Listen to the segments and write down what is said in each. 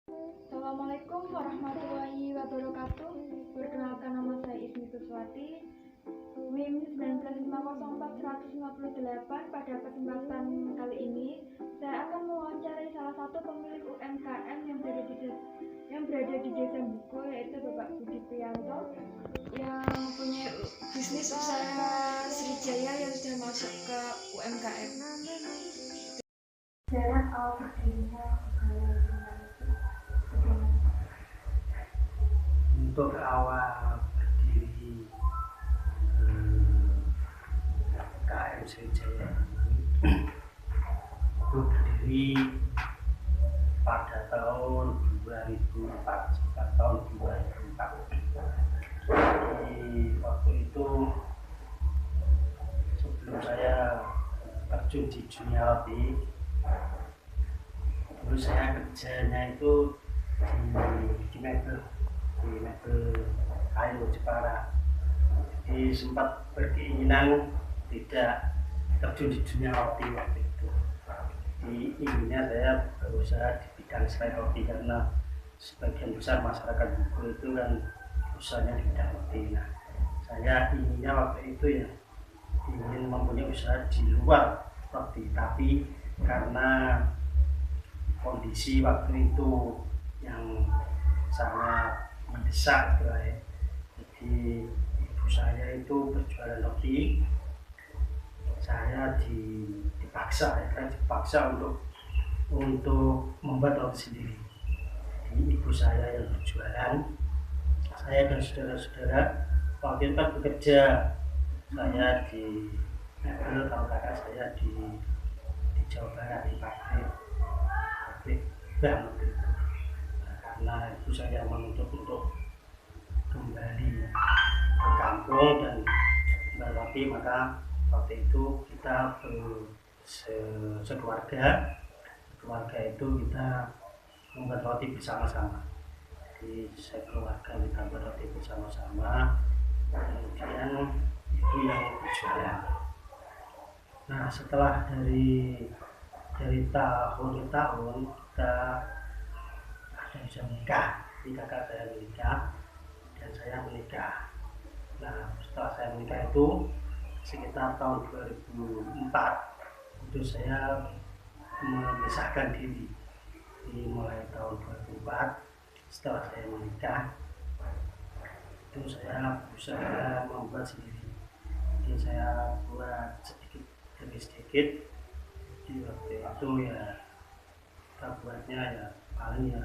Assalamualaikum warahmatullahi wabarakatuh. Perkenalkan, nama saya Ismi Suswati, NIM 1950458. Pada kesempatan kali ini saya akan mewawancarai salah satu pemilik UMKM yang berada di Desa Buku, yaitu Bapak Budi Prianto, yang punya bisnis usaha Srijaya yang sudah masuk ke UMKM. Sejarah awal berdirinya untuk awal berdiri KM Srijaya itu berdiri pada tahun 2004, sekitar tahun 2004. Jadi waktu itu sebelum saya terjun di dunia roti, dulu saya kerjanya itu di mebel kayu Jepara. Jadi sempat berkeinginan tidak terjun di dunia roti waktu itu. Jadi inginnya saya berusaha di bidang selain roti, karena sebagian besar masyarakat Buku itu kan usahanya di bidang roti. Nah, saya inginnya waktu itu ya ingin mempunyai usaha di luar roti, tapi karena kondisi waktu itu yang sangat mendesak gitu ya. Jadi ibu saya itu berjualan roti, saya dipaksa untuk membuat roti sendiri. Jadi ibu saya yang berjualan, saya dan saudara-saudara waktu itu kan bekerja. Saya di mebel, kalau kakak saya di Jawa Barat di pabrik bank waktu itu. Nah, karena ibu saya menuntut untuk kembali ke kampung dan berarti, maka waktu itu kita sekeluarga itu kita membuat roti bersama-sama. Jadi sekeluarga kita membuat roti bersama-sama, kemudian itu yang berjualan. Nah, setelah dari tahun ke tahun kita ada bisa menikah. Jadi kakak saya menikah dan saya menikah. Nah, setelah saya menikah itu sekitar tahun 2004 itu saya memisahkan diri. Jadi mulai tahun 2004 setelah saya menikah itu saya berusaha membuat sendiri. Jadi saya buat sedikit demi sedikit. Di waktu itu ya kita buatnya ya paling ya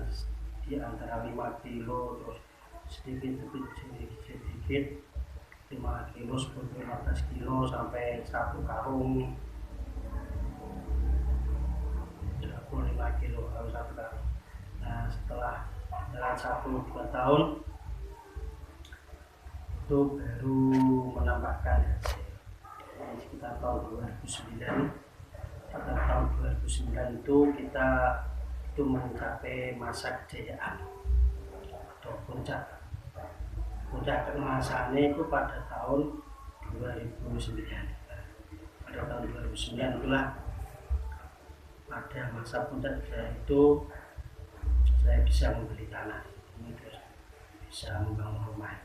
di antara 5 kilo, terus sedikit 5 kilo, 10-15 kilo sampai 1 karung 25 kilo kalau 1 karung. Nah, setelah jalan 1-2 tahun itu baru menambahkan hasil. Sekitar tahun 2009 itu kita itu mencapai masa kejayaan atau puncak keemasannya itu pada tahun 2009. Pada tahun 2009 itulah pada masa puncak kejayaan itu saya bisa membeli tanah ini, terus bisa membangun rumah.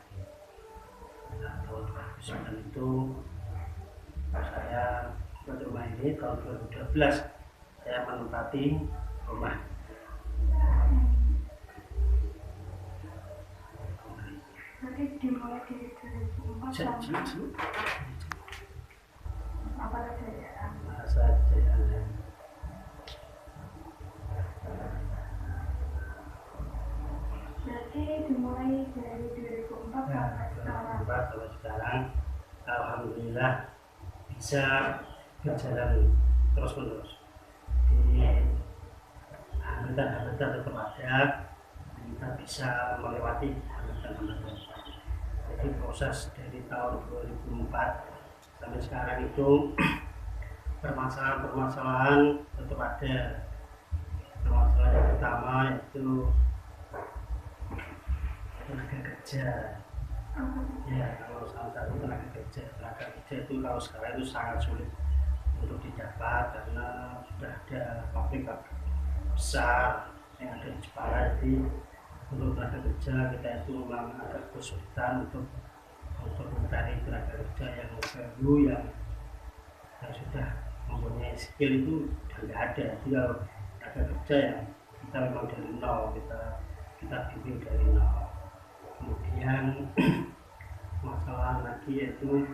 Nah, tahun 2009 itu saya buat rumah ini. Tahun 2012 saya menempati rumah. nanti dimulai di 2004 apa kejayaan? Masa kejayaan. Berarti dimulai dari 2004 sampai sekarang. 2004 sampai sekarang, alhamdulillah bisa berjalan terus-menerus. Di hambatan-hambatan tetap ada, kita bisa melewati hambatan-hambatan. Jadi proses dari tahun 2004 sampai sekarang itu permasalahan tetap ada. Permasalahan yang pertama yaitu tenaga kerja. Ya, kalau salah satu tenaga kerja itu kalau sekarang itu sangat sulit untuk didapat karena sudah ada pabrik besar yang ada di Jepara. Jadi untuk tenaga kerja kita itu memang agak kesulitan untuk mencari tenaga kerja yang baru yang sudah mempunyai skill itu sudah nggak ada. Jadi kalau tenaga kerja yang kita memang dari nol, kita bimbing dari nol. Kemudian masalah lagi yaitu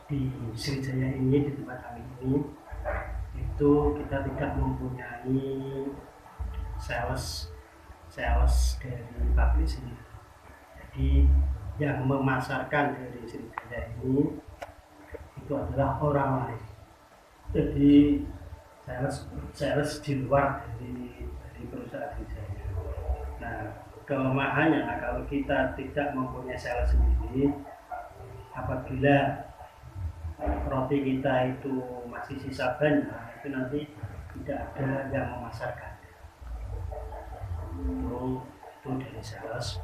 di Sriwijaya ini, di tempat kami ini, itu kita tidak mempunyai sales dari pabrik sendiri. Jadi yang memasarkan dari Sriwijaya ini itu adalah orang lain. Jadi sales di luar dari perusahaan Sriwijaya. Nah, kelemahannya kalau kita tidak mempunyai sales sendiri, apabila roti kita itu masih sisa banyak, itu nanti tidak ada yang memasarkan. Itu dari sales.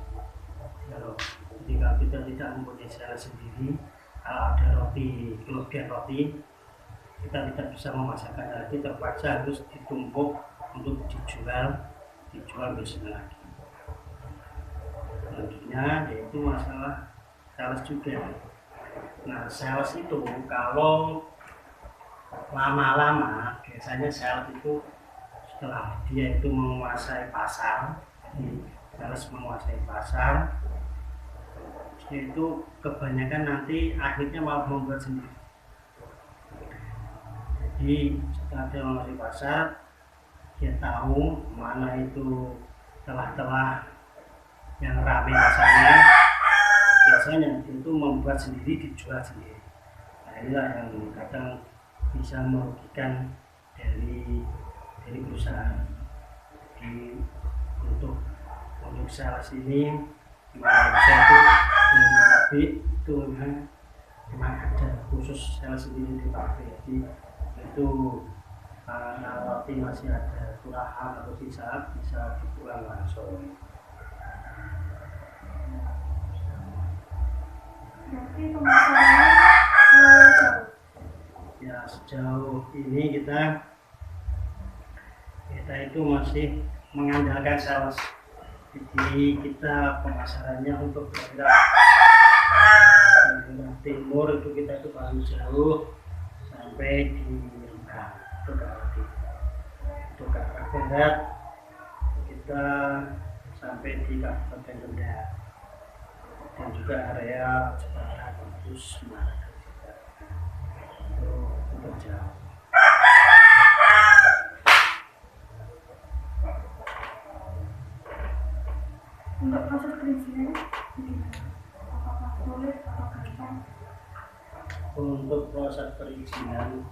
Kalau ketika kita tidak mempunyai sales sendiri, kalau ada roti, kelebihan roti, kita tidak bisa memasarkan lagi, terpaksa harus ditumpuk untuk dijual besok lagi. Selanjutnya yaitu masalah sales juga. Nah, sales itu kalau lama-lama, biasanya sales itu setelah dia itu menguasai pasar, jadi sales menguasai pasar, itu kebanyakan nanti akhirnya malah membuat sendiri. Jadi setelah dia menguasai pasar, dia tahu mana itu telah-telah yang ramai pasarnya, biasanya itu membuat sendiri, dijual sendiri. Nah, inilah yang kadang bisa merugikan dari perusahaan. Jadi untuk sales ini gimana bisa itu dari pabrik itu memang ada khusus sales sendiri di pabrik. Jadi itu roti masih ada kurahan atau sisa bisa dijual langsung. Berarti pemasarannya Ya, sejauh ini kita itu masih mengandalkan sales. Jadi kita pemasarannya untuk daerah timur itu kita itu paling jauh sampai di Rembang, untuk ke arah barat kita sampai di Kabupaten Kendal dan juga area Jepara, Kudus, Semarang juga untuk jauh. untuk proses perizinan gimana? Apakah sulit atau gampang? Untuk proses perizinan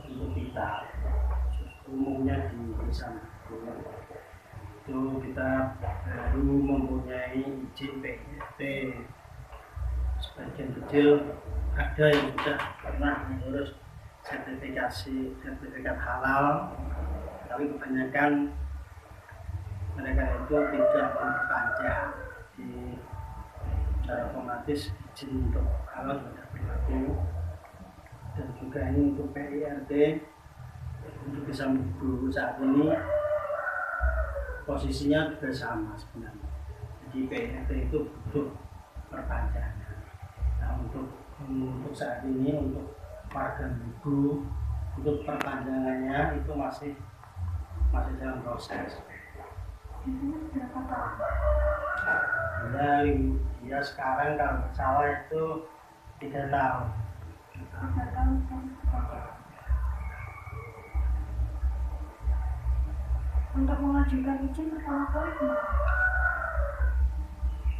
untuk kita umumnya di desa itu kita baru mempunyai izin PIRT. Sebagian kecil ada yang sudah pernah mengurus sertifikat halal, tapi kebanyakan mereka itu tidak memperpanjang. Di secara otomatis izin untuk halal sudah berlaku. Dan juga ini untuk PIRT untuk bisa Buku saat ini posisinya juga sama sebenarnya. Jadi PIRT itu butuh perpanjangan. Nah, untuk saat ini untuk warga Buku untuk perpanjangannya itu masih dalam proses. Biasanya berapa tahun? Dia sekarang kalau nggak salah itu 3 tahun. 3 tahun saja. Untuk mengajukan izin pertama kali gimana?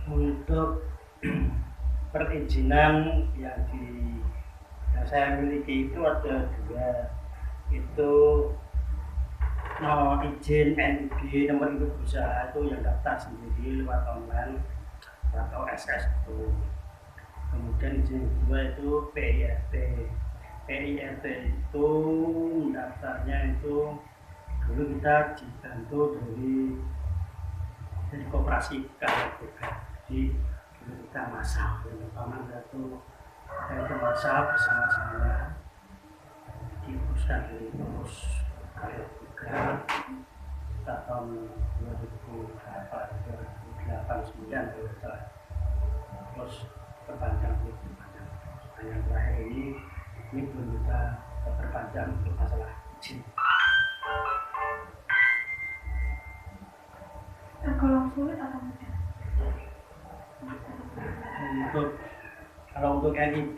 Untuk perizinan yang saya miliki itu ada 2, itu izin NIB, nomor induk usaha itu yang daftar sendiri lewat online atau SS itu. Kemudian izin kedua itu PIRT. PIRT itu daftarnya itu dulu kita dibantu dari koperasi KLPK. Jadi dulu kita masak, pertama kita masak bersama-sama diuruskan dari pengurus KLPK. sekitar tahun 2008 2009 kalau nggak salah. Terus perpanjang yang terakhir ini belum bisa perpanjang untuk masalah izin. Tergolong sulit atau mudah? Kalau untuk NIB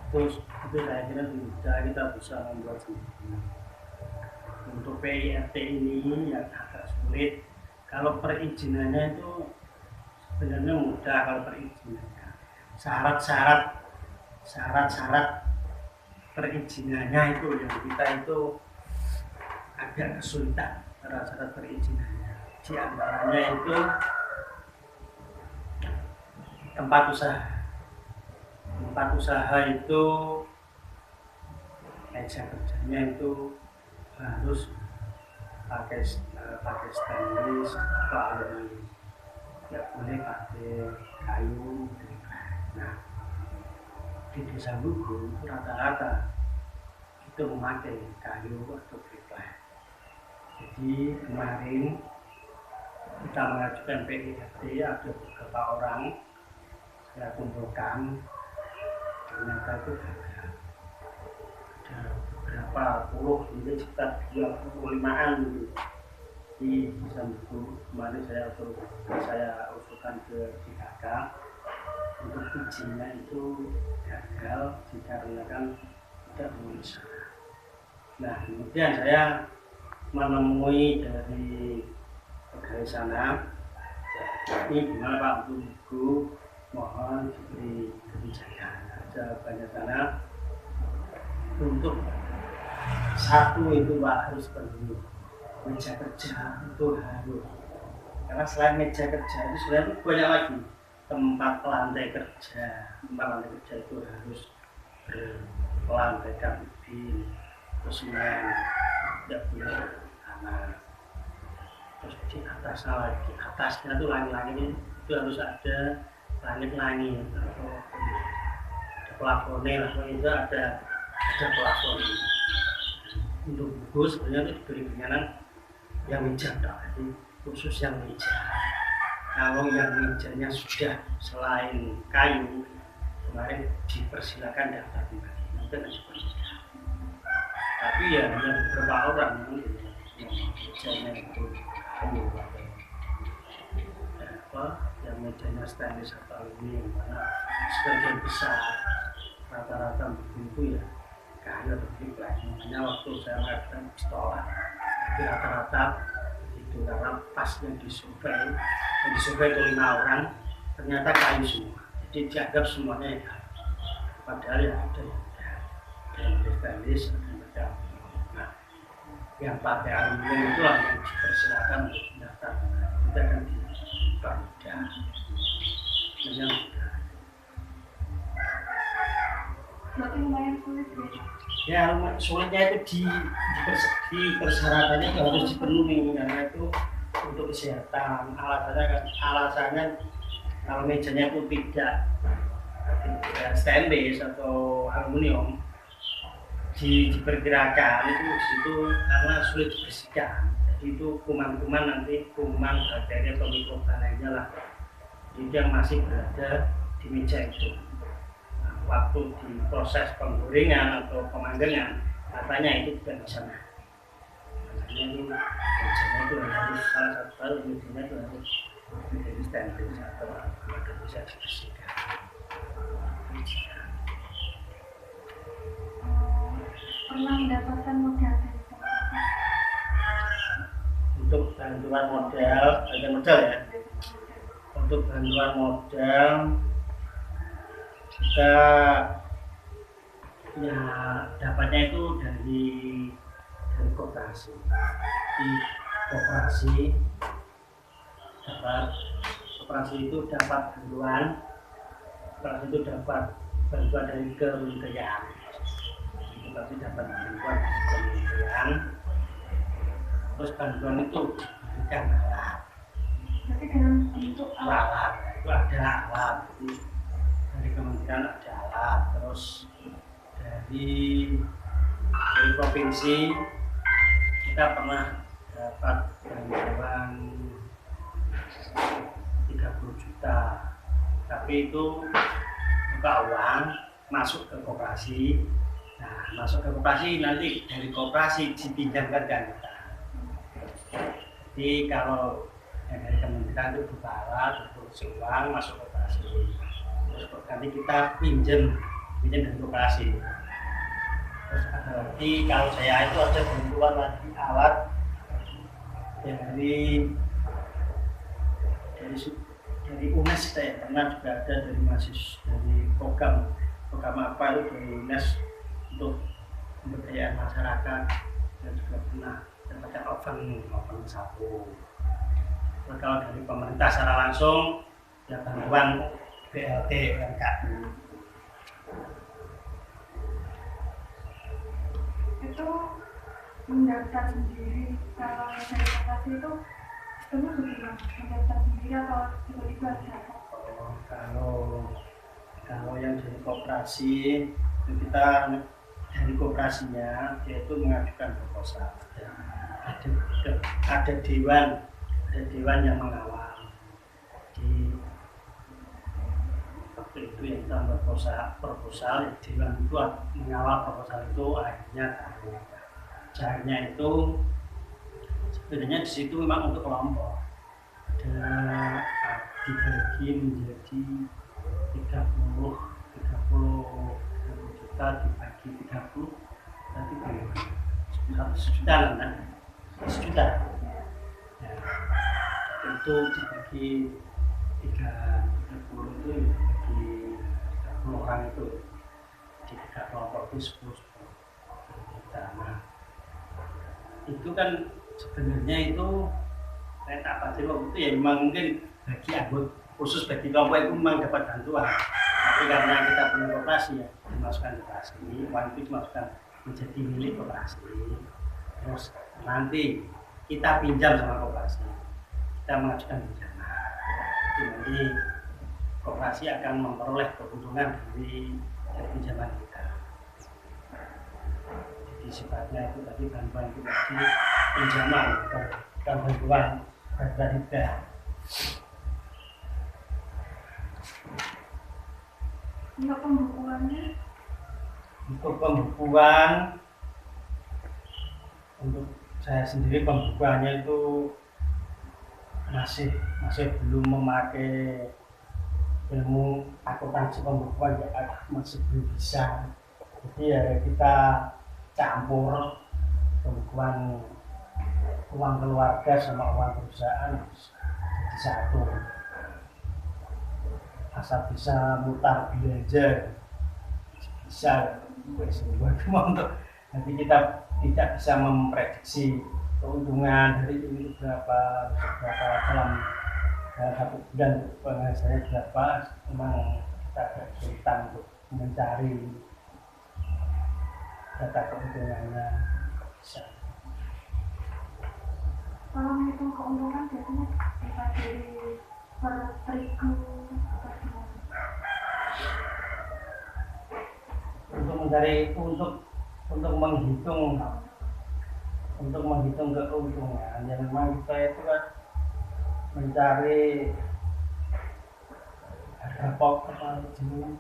terus itu saya kira sudah kita bisa membuat sendiri. Untuk PIRT ini yang agak sulit. Kalau perizinannya itu sebenarnya mudah kalau perizinannya. Syarat-syarat perizinannya itu yang kita itu agak kesulitan syarat perizinannya. Di antaranya itu tempat usaha itu meja kerjanya itu harus pakai stainless atau aluminium, tidak boleh pakai kayu. Nah, di desa Buku itu rata-rata itu memakai kayu atau triplek. Jadi kemarin kita mengajukan PIRT, ada beberapa orang saya kumpulkan, ternyata itu gagal. Ada beberapa puluh, ini sekitar 25-an di desa Buku. Kemarin saya usulkan ke DKK untuk izinnya itu gagal dikarenakan tidak memenuhi syarat. Nah, kemudian saya menemui dari pegawai sana, ini gimana Pak untuk Buku, mohon diberi kebijakan. Jawabannya sana untuk satu itu Pak harus penuh meja kerja itu harus, karena selain meja kerja itu sebenarnya banyak lagi tempat lantai kerja itu harus berlantaikan bin, terus semen, tidak boleh tanah. Terus di atasnya tuh langit-langit itu harus ada langit-langit atau ada plafonnya, itu ada plafon. Untuk Buku sebenarnya itu diberi penyanan yang meja, jadi khusus yang meja. Kalau yang mejanya sudah selain kayu, kemarin dipersilakan daftar kembali, mungkin seperti itu. Tapi ya hanya beberapa orang yang mejanya itu kayu atau yang mejanya stainless atau aluminium, karena sebagian besar rata-rata Buku itu ya kayu atau triplek. Makanya waktu saya melakukan pistola, rata-rata itu karena pas yang disurvei itu 5 orang, ternyata kayu semua. Jadi dianggap semuanya ya, padahal ya ada yang stainless, ada yang metal. Nah, yang pakai aluminium itulah yang dipersilakan untuk mendaftar. Kita akan dipermudah, Berarti lumayan sulit ya. ya? Sulitnya itu di persyaratannya itu harus dipenuhi, karena itu untuk kesehatan. Alasannya kalau mejanya itu tidak stainless atau aluminium, diperkirakan itu di situ karena sulit dibersihkan. Jadi itu kuman bakteri atau mikroba lainnya lah, jadi yang masih berada di meja itu. Nah, waktu di proses penggorengan atau pemanggangan, katanya itu tidak bisa. Makanya itu mejanya itu harus salah satu hal, mejanya itu harus menjadi stainless atau agar bisa dibersihkan. Pernah mendapatkan modal dari teman-teman? Untuk bantuan modal ya. Untuk bantuan modal kita ya dapatnya itu dari koperasi. Di koperasi itu dapat bantuan. Koperasi itu dapat bantuan dari kementerian. Koperasi dapat bantuan dari kementerian. Terus bantuan itu diberikan alat. Berarti dalam bentuk Alat itu ada alat. Jadi dari kementerian ada alat. Terus dari provinsi kita pernah dapat bantuan 30 juta, tapi itu buka uang masuk ke koperasi. Nah, masuk ke koperasi nanti dari koperasi dipinjamkan ke kita. Jadi kalau yang dari kementerian itu buka alat untuk uang masuk koperasi, terus nanti kita pinjam dari koperasi. Terus ada lagi kalau saya itu ada bantuan lagi alat dari UNES, saya pernah juga ada dari mahasiswa dari program apa itu dari UNES untuk pemberdayaan masyarakat, dan juga pernah dapatkan oven sapu. Nah, kalau dari pemerintah secara langsung ya bantuan BLT UMKM. Itu mendaftar sendiri, kalau yang dari koperasi itu sistemnya bagaimana? Mendaftar sendiri atau tiba-tiba ada? Kalau yang dari koperasi itu kita dari koperasinya yaitu mengajukan proposal. Ada dewan yang mengawal. Di waktu itu yang kita proposal dewan itu mengawal proposal itu, akhirnya caranya itu sebenarnya di situ memang untuk kelompok, ada dibagi menjadi 30 juta dibagi 30 berarti 100 juta kan, 100 juta ya, itu dibagi 30 itu dibagi 30 orang itu di 3 kelompok itu 10 juta. Nah, itu kan sebenarnya itu saya tak pasti waktu itu ya memang mungkin bagi anggota khusus bagi kelompok itu memang dapat bantuan, tapi karena kita punya koperasi ya dimasukkan ke koperasi, uang itu dimasukkan menjadi milik koperasi, terus nanti kita pinjam sama koperasi, kita mengajukan pinjaman, jadi koperasi akan memperoleh keuntungan dari pinjaman kita. Jadi sifatnya itu tadi bantuan itu tadi pinjaman, bukan bantuan berbeda. Untuk pembukuannya? Untuk pembukuan, untuk saya sendiri pembukuannya itu masih belum memakai ilmu akuntansi pembukuan, ya masih belum bisa. Jadi ya kita campur pembukuan uang keluarga sama uang perusahaan jadi satu, asal bisa mutar belanja bisa. Untuk nanti kita tidak bisa memprediksi keuntungan dari ini berapa dalam satu bulan penghasilannya berapa, memang kita agak kesulitan untuk mencari data keuntungannya. Kalau menghitung keuntungan biasanya dibagi per terigu atau gimana? Untuk mencari untuk menghitung keuntungan ya memang kita itu kan mencari harga pokok apa jenis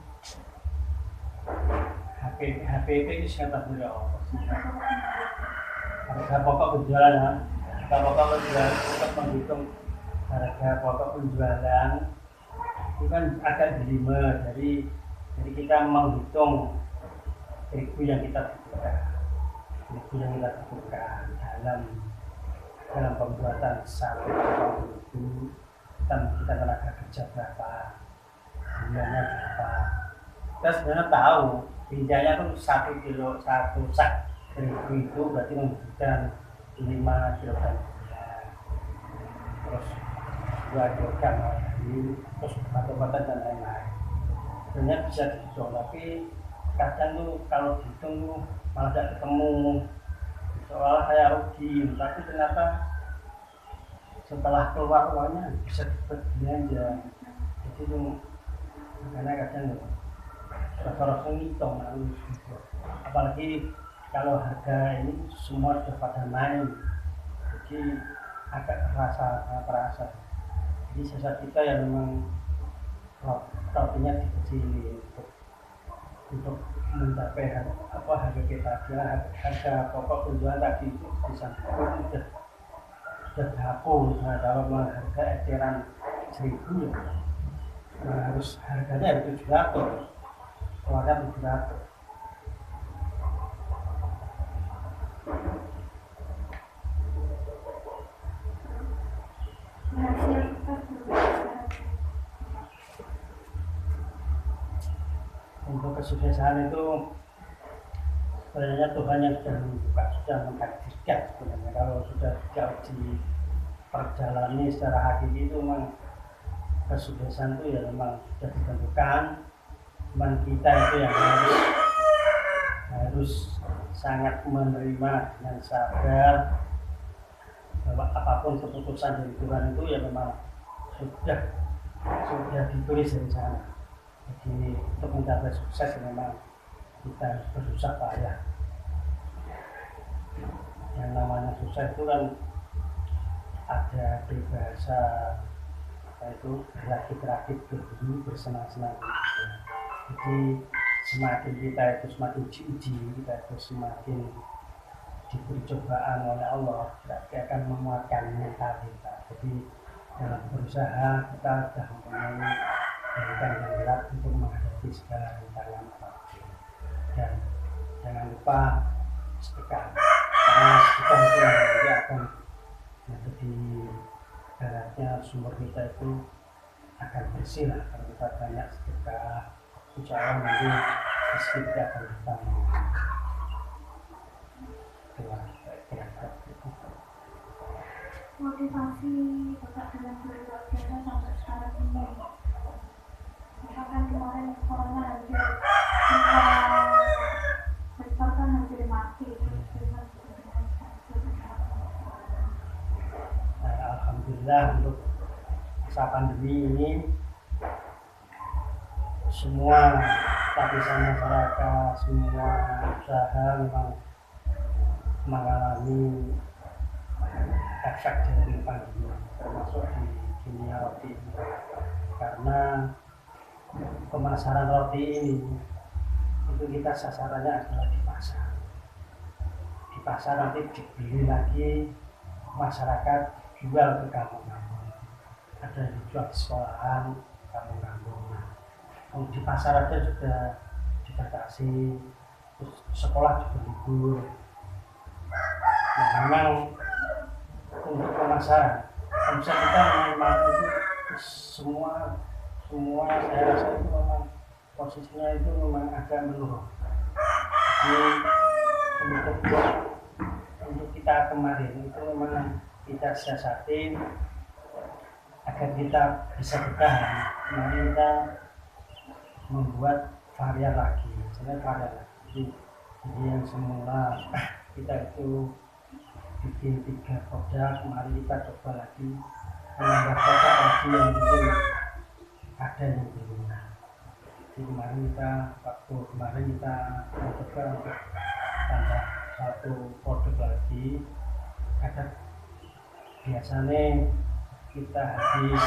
HPP itu siapa berapa harga pokok penjualan, harga pokok penjualan untuk menghitung harga pokok penjualan itu kan agak jelimet, jadi kita menghitung terigu yang kita butuhkan dalam pembuatan satu terigu, kita tenaga kerja berapa, bulannya berapa. Kita sebenarnya tahu biayanya tuh 1 kilo satu sak terigu itu berarti membutuhkan 5 kilogram gula, terus 2 kilogram terus obat-obatan dan lain-lain. Sebenarnya bisa dihitung, tapi kadang tuh kalau dihitung tuh malah tidak ketemu, soalnya saya rugi, tapi ternyata setelah keluar uangnya bisa belanja. Jadi tuh makanya kadang rasa-rasa ngitung harus gitu. Apalagi kalau harga ini semua sudah pada naik, jadi agak terasa. Jadi sesat kita yang memang rotinya dikecilin untuk mencapai harga kita harga pokok penjualan tadi itu bisa sudah dihapus. Nah, kalau harga eceran 1.000 ya, harus harganya 700, keluarnya 700. Rahasia sukses Untuk kesuksesan itu sebenarnya Tuhan yang sudah mentakdirkan sebenarnya. Kalau sudah di perjalani secara hakiki itu memang kesuksesan itu ya memang sudah ditentukan. Cuman kita itu yang harus sangat menerima dengan sabar bahwa apapun keputusan dari Tuhan itu ya memang sudah ditulis dari sana. Jadi untuk mencapai sukses memang kita harus berusaha payah. Yang namanya sukses itu kan ada di bahasa itu berakit-rakit berburu bersenang-senang. Jadi semakin kita itu semakin diuji, kita itu semakin diberi cobaan oleh Allah, berarti akan menguatkan mental kita. Jadi dalam berusaha kita sudah mempunyai benteng yang berat untuk menghadapi segala rintangan apapun. Dan jangan lupa sedekah, karena sedekah itu yang nanti akan menjadi ibaratnya sumber kita itu akan bersih lah. Kalau kita banyak sedekah, insya Allah nanti rezeki kita akan bertambah. motivasi Bapak dalam berluar biasa sampai sekarang ini. Misalkan kemarin corona hampir sektor kan hampir mati. Alhamdulillah untuk masa pandemi ini semua lapisan masyarakat, semua usaha memang mengalami efek dari pandemi, termasuk di dunia roti ini. Karena pemasaran roti ini itu kita sasarannya adalah di pasar. Di pasar nanti dibeli lagi, masyarakat jual ke kampung-kampung. Ada yang dijual di sekolahan, kampung-kampung. Di pasar aja sudah dibatasi, terus sekolah juga libur. Nah, memang untuk pemasaran omset kita memang itu semua saya rasa itu memang posisinya itu memang agak menurun. Jadi untuk kita kemarin itu memang kita siasatin agar kita bisa bertahan. Kemarin kita membuat varian lagi, sebenarnya varian lagi. Jadi yang semula kita itu bikin 3 produk, kemarin kita coba lagi menambah produk lagi yang mungkin ada yang belum. Jadi kemarin kita mencoba untuk tambah 1 produk lagi. Kadang biasanya kita habis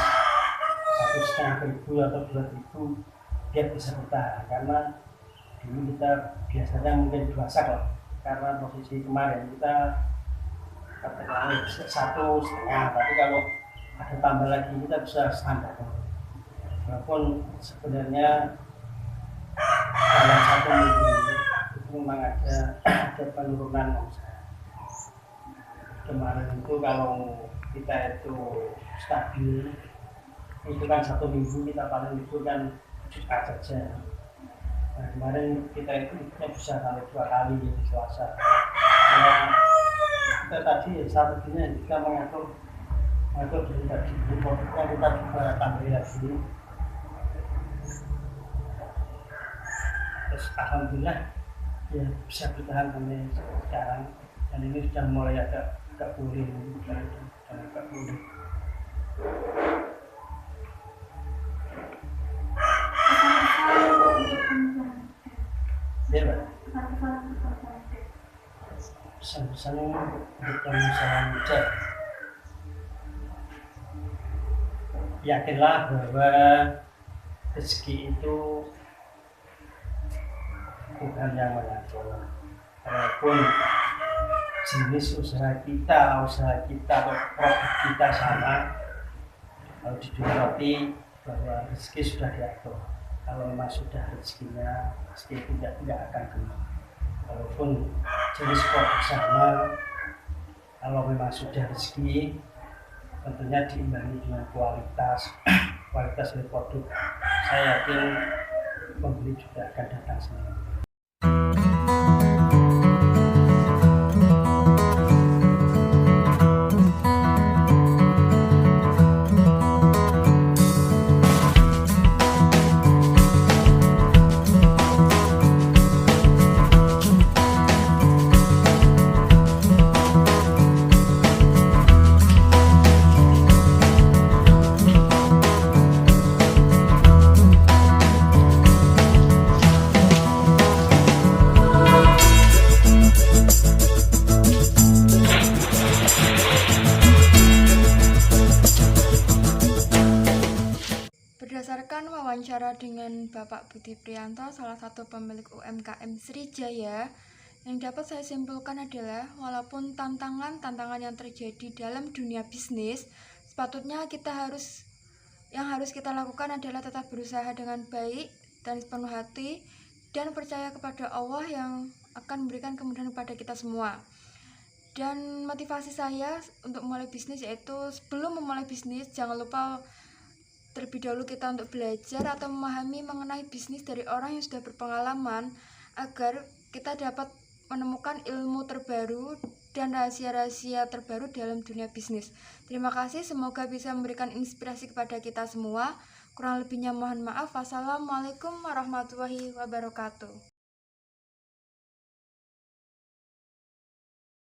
1.500 atau 2.000 biar bisa bertahan, karena dulu kita biasanya mungkin 2 sak lah. Karena posisi kemarin kita katakanlah 1,5, tapi kalau ada tambah lagi kita bisa standar. Walaupun sebenarnya dalam 1 minggu itu memang ada penurunan omset. Kemarin itu kalau kita itu stabil, itu kan 1 minggu kita paling libur kan 7 saja. Nah, kemarin kita itu bisa sampai 2 kali di Selasa. Nah, kita tadi strateginya kita mengatur dari produknya kita juga tambahin lagi. Terus alhamdulillah ya bisa bertahan sampai sekarang, dan ini sudah mulai agak pulih, agak pulih. Ya, Pak. Pesan-pesan untuk pengusaha muda yakinlah bahwa rezeki itu Tuhan yang mengatur. Walaupun jenis usaha kita atau produk kita sama, kalau di dunia roti bahwa rezeki sudah diatur. Kalau memang sudah rezekinya, pasti tidak akan kena. Walaupun jenis produk sama, kalau memang sudah rezeki, tentunya diimbangi dengan kualitas dari produk. Saya yakin pembeli juga akan datang sendiri. Berdasarkan wawancara dengan Bapak Budi Priyanto, salah satu pemilik UMKM Srijaya, yang dapat saya simpulkan adalah walaupun tantangan yang terjadi dalam dunia bisnis, sepatutnya yang harus kita lakukan adalah tetap berusaha dengan baik dan sepenuh hati dan percaya kepada Allah yang akan memberikan kemudahan kepada kita semua. Dan motivasi saya untuk memulai bisnis yaitu sebelum memulai bisnis jangan lupa terlebih dahulu kita untuk belajar atau memahami mengenai bisnis dari orang yang sudah berpengalaman agar kita dapat menemukan ilmu terbaru dan rahasia-rahasia terbaru dalam dunia bisnis. Terima kasih, semoga bisa memberikan inspirasi kepada kita semua. Kurang lebihnya mohon maaf. Wassalamualaikum warahmatullahi wabarakatuh.